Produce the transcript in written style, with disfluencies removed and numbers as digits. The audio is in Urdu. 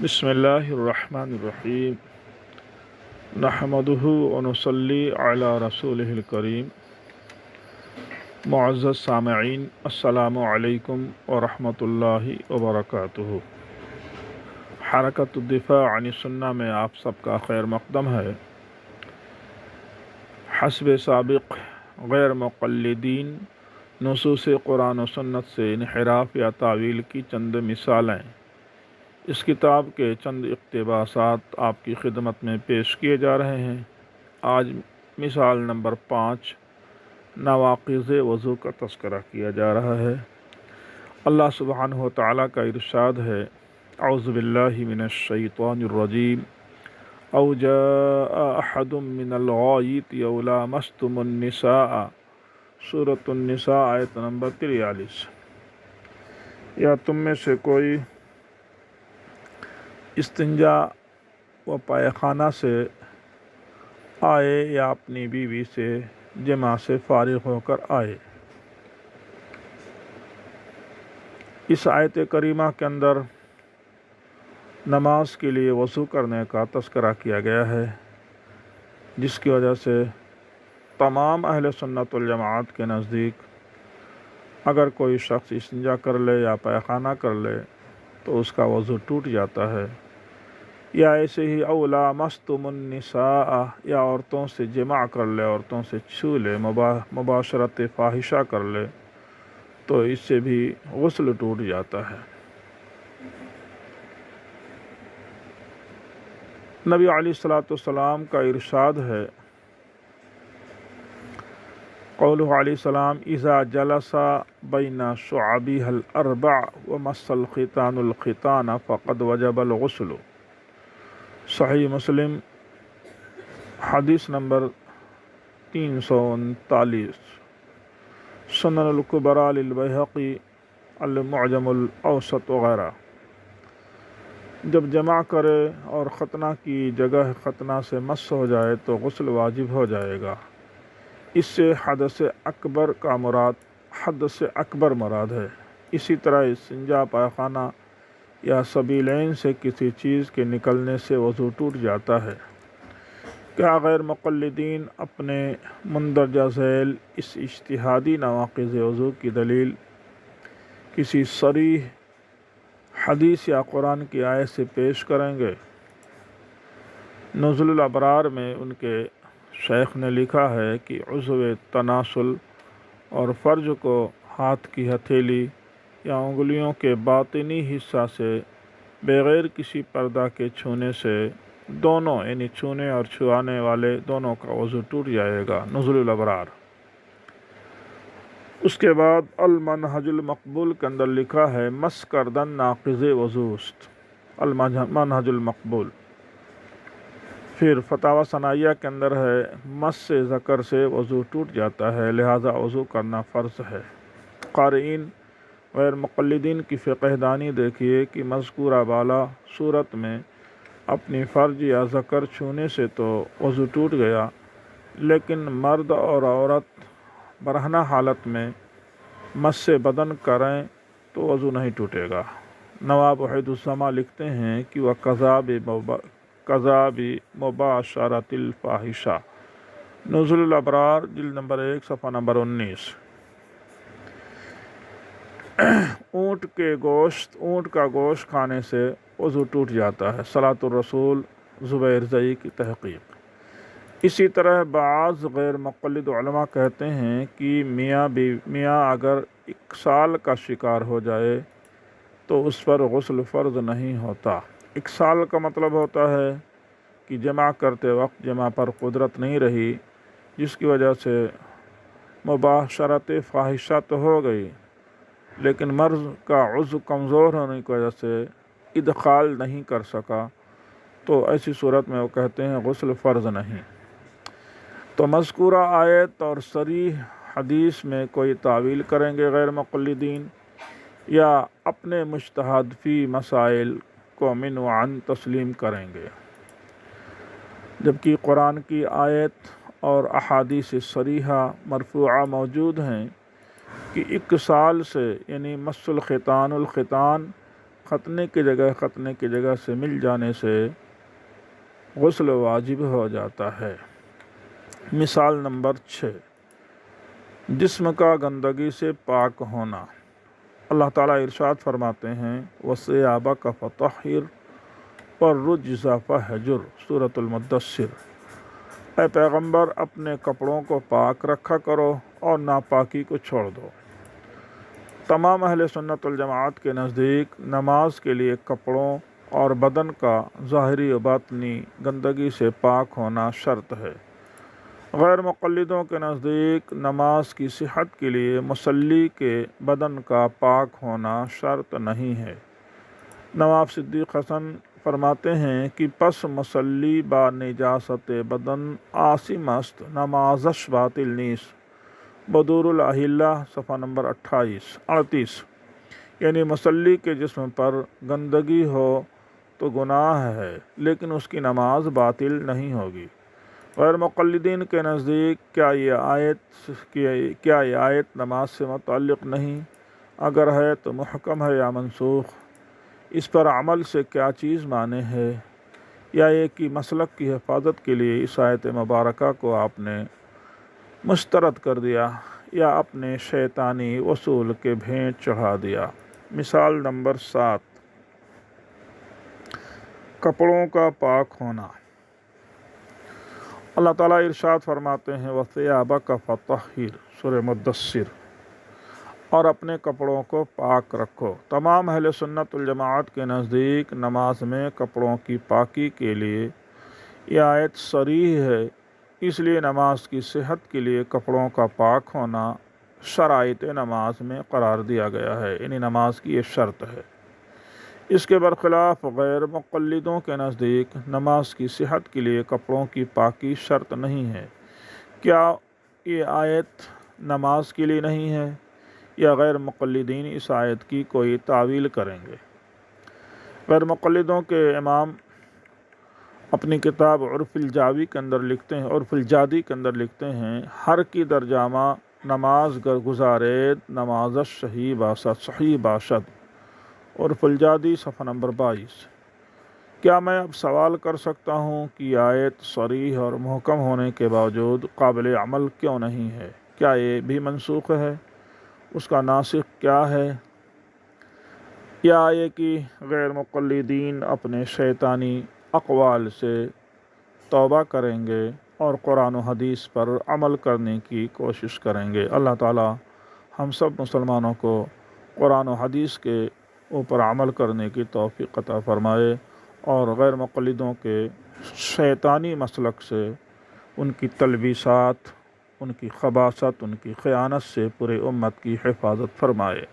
بسم اللہ الرحمن الرحیم نحمدہ ونصلی علی رسولہ الکریم۔ معزز سامعین، السلام علیکم ورحمۃ اللہ وبرکاتہ۔ حرکت الدفاع عن السنہ میں آپ سب کا خیر مقدم ہے۔ حسب سابق غیر مقلدین نصوص قرآن و سنت سے انحراف یا تعویل کی چند مثالیں، اس کتاب کے چند اقتباسات آپ کی خدمت میں پیش کیے جا رہے ہیں۔ آج مثال نمبر 5 نواقض وضو کا تذکرہ کیا جا رہا ہے۔ اللہ سبحانہ و تعالیٰ کا ارشاد ہے، اعوذ باللہ من الشیطان الرجیم، او جاء احد من الغائط او لامستم النساء، سورۃ النساء آیت نمبر 43۔ یا تم میں سے کوئی استنجا و پائخانہ سے آئے یا اپنی بیوی سے جماع سے فارغ ہو کر آئے۔ اس آیت کریمہ کے اندر نماز کے لیے وضو کرنے کا تذکرہ کیا گیا ہے، جس کی وجہ سے تمام اہل سنت والجماعت کے نزدیک اگر کوئی شخص استنجا کر لے یا پائخانہ کر لے تو اس کا وضو ٹوٹ جاتا ہے۔ یا ایسے ہی او لامستم النساء، یا عورتوں سے جماع کر لے، عورتوں سے چھو لے، مباشرت فاحشہ کر لے تو اس سے بھی غسل ٹوٹ جاتا ہے۔ نبی علیہ الصلاۃ والسلام کا ارشاد ہے، قولہ علیہ السلام، اذا جلس بین شعبها الاربع ومس الختان الختان فقد وجب الغسل۔ صحیح مسلم حدیث نمبر 339، سنن الکبریٰ للبیہقی، المعجم الاوسط وغیرہ۔ جب جمع کرے اور ختنہ کی جگہ ختنہ سے مس ہو جائے تو غسل واجب ہو جائے گا۔ اس سے حدث اکبر مراد ہے۔ اسی طرح استنجا پائخانہ یا سبیلین سے کسی چیز کے نکلنے سے وضو ٹوٹ جاتا ہے۔ کیا غیر مقلدین اپنے مندرجہ ذیل اس اجتہادی نواقض وضو کی دلیل کسی صریح حدیث یا قرآن کی آیت سے پیش کریں گے؟ نزل الابرار میں ان کے شیخ نے لکھا ہے کہ عضو تناسل اور فرج کو ہاتھ کی ہتھیلی یا انگلیوں کے باطنی حصہ سے بغیر کسی پردہ کے چھونے سے دونوں، یعنی چھونے اور چھوانے والے دونوں کا وضو ٹوٹ جائے گا۔ نزل الابرار۔ اس کے بعد المنہج المقبول کے اندر لکھا ہے، مس کردن ناقض وضوست، المنہج المقبول۔ پھر فتاوی ثنائیہ کے اندر ہے، مس سے ذکر سے وضو ٹوٹ جاتا ہے، لہذا وضو کرنا فرض ہے۔ قارئین غیر مقلدین کی فقہ دانی دیکھیے کہ مذکورہ بالا صورت میں اپنی فرج یا ذکر چھونے سے تو وضو ٹوٹ گیا، لیکن مرد اور عورت برہنہ حالت میں مس سے بدن کریں تو وضو نہیں ٹوٹے گا۔ نواب وحید الزماں لکھتے ہیں کہ وَقَذَا بِمُبَاشَرَةِ الْفَاحِشَةِ، نزل الابرار جلد نمبر 1 صفحہ نمبر 19۔ اونٹ کا گوشت کھانے سے وضو ٹوٹ جاتا ہے۔ صلاۃ الرسول زبیر زئی کی تحقیق۔ اسی طرح بعض غیر مقلد علماء کہتے ہیں کہ میاں اگر اکسال کا شکار ہو جائے تو اس پر غسل فرض نہیں ہوتا۔ اکسال کا مطلب ہوتا ہے کہ جمع کرتے وقت جمع پر قدرت نہیں رہی، جس کی وجہ سے مباشرت فاحشہ تو ہو گئی، لیکن مرد کا عضو کمزور ہونے کی وجہ سے ادخال نہیں کر سکا، تو ایسی صورت میں وہ کہتے ہیں غسل فرض نہیں۔ تو مذکورہ آیت اور صریح حدیث میں کوئی تعویل کریں گے غیر مقلدین، یا اپنے مجتہد فی مسائل کو من و عن تسلیم کریں گے، جبکہ قرآن کی آیت اور احادیث صریحہ مرفوعہ موجود ہیں کہ اکسال سے، یعنی مس الختان ختنے کی جگہ سے مل جانے سے غسل واجب ہو جاتا ہے۔ مثال نمبر 6، جسم کا گندگی سے پاک ہونا۔ اللہ تعالیٰ ارشاد فرماتے ہیں وَثِيَابَكَ فَطَهِّرْ وَالرُّجْزَ فَاهْجُرْ، سورۃ المدثر۔ اے پیغمبر اپنے کپڑوں کو پاک رکھا کرو اور ناپاکی کو چھوڑ دو۔ تمام اہل سنت والجماعت کے نزدیک نماز کے لیے کپڑوں اور بدن کا ظاہری و باطنی گندگی سے پاک ہونا شرط ہے۔ غیر مقلدوں کے نزدیک نماز کی صحت کے لیے مصلی کے بدن کا پاک ہونا شرط نہیں ہے۔ نواب صدیق حسن فرماتے ہیں کہ پس مصلی با نجاست بدن عاصم است نمازش باطل نیست، بدور الاحلہ صفحہ نمبر 38۔ یعنی مصلی کے جسم پر گندگی ہو تو گناہ ہے لیکن اس کی نماز باطل نہیں ہوگی۔ غیر مقلدین کے نزدیک کیا یہ آیت نماز سے متعلق نہیں؟ اگر ہے تو محکم ہے یا منسوخ؟ اس پر عمل سے کیا چیز مانے ہے؟ یا یہ کہ مسلک کی حفاظت کے لیے اس آیت مبارکہ کو آپ نے مسترد کر دیا یا اپنے شیطانی اصول کے بھینٹ چڑھا دیا؟ مثال نمبر 7، کپڑوں کا پاک ہونا۔ اللہ تعالیٰ ارشاد فرماتے ہیں وَثِيَابَكَ فَطَهِّرْ، سورہ مدثر، اور اپنے کپڑوں کو پاک رکھو۔ تمام اہل سنت والجماعت کے نزدیک نماز میں کپڑوں کی پاکی کے لیے یہ آیت صریح ہے، اس لیے نماز کی صحت کے لیے کپڑوں کا پاک ہونا شرائط نماز میں قرار دیا گیا ہے، یعنی نماز کی یہ شرط ہے۔ اس کے برخلاف غیر مقلدوں کے نزدیک نماز کی صحت کے لیے کپڑوں کی پاکی شرط نہیں ہے۔ کیا یہ آیت نماز کے لیے نہیں ہے یا غیر مقلدین اس آیت کی کوئی تعویل کریں گے؟ غیر مقلدوں کے امام اپنی کتاب عرف الجادی کے اندر لکھتے ہیں ہر کی درجامہ نماز گر گزارید نمازش صحیح باشد، عرف الجادی صفحہ نمبر 22۔ کیا میں اب سوال کر سکتا ہوں کہ آیت صریح اور محکم ہونے کے باوجود قابل عمل کیوں نہیں ہے؟ کیا یہ بھی منسوخ ہے؟ اس کا ناسخ کیا ہے؟ یا یہ کہ غیر مقلدین اپنے شیطانی اقوال سے توبہ کریں گے اور قرآن و حدیث پر عمل کرنے کی کوشش کریں گے؟ اللہ تعالی ہم سب مسلمانوں کو قرآن و حدیث کے اوپر عمل کرنے کی توفیق عطا فرمائے اور غیر مقلدوں کے شیطانی مسلک سے، ان کی تلبیسات، ان کی خباثت، ان کی خیانت سے پورے امت کی حفاظت فرمائے۔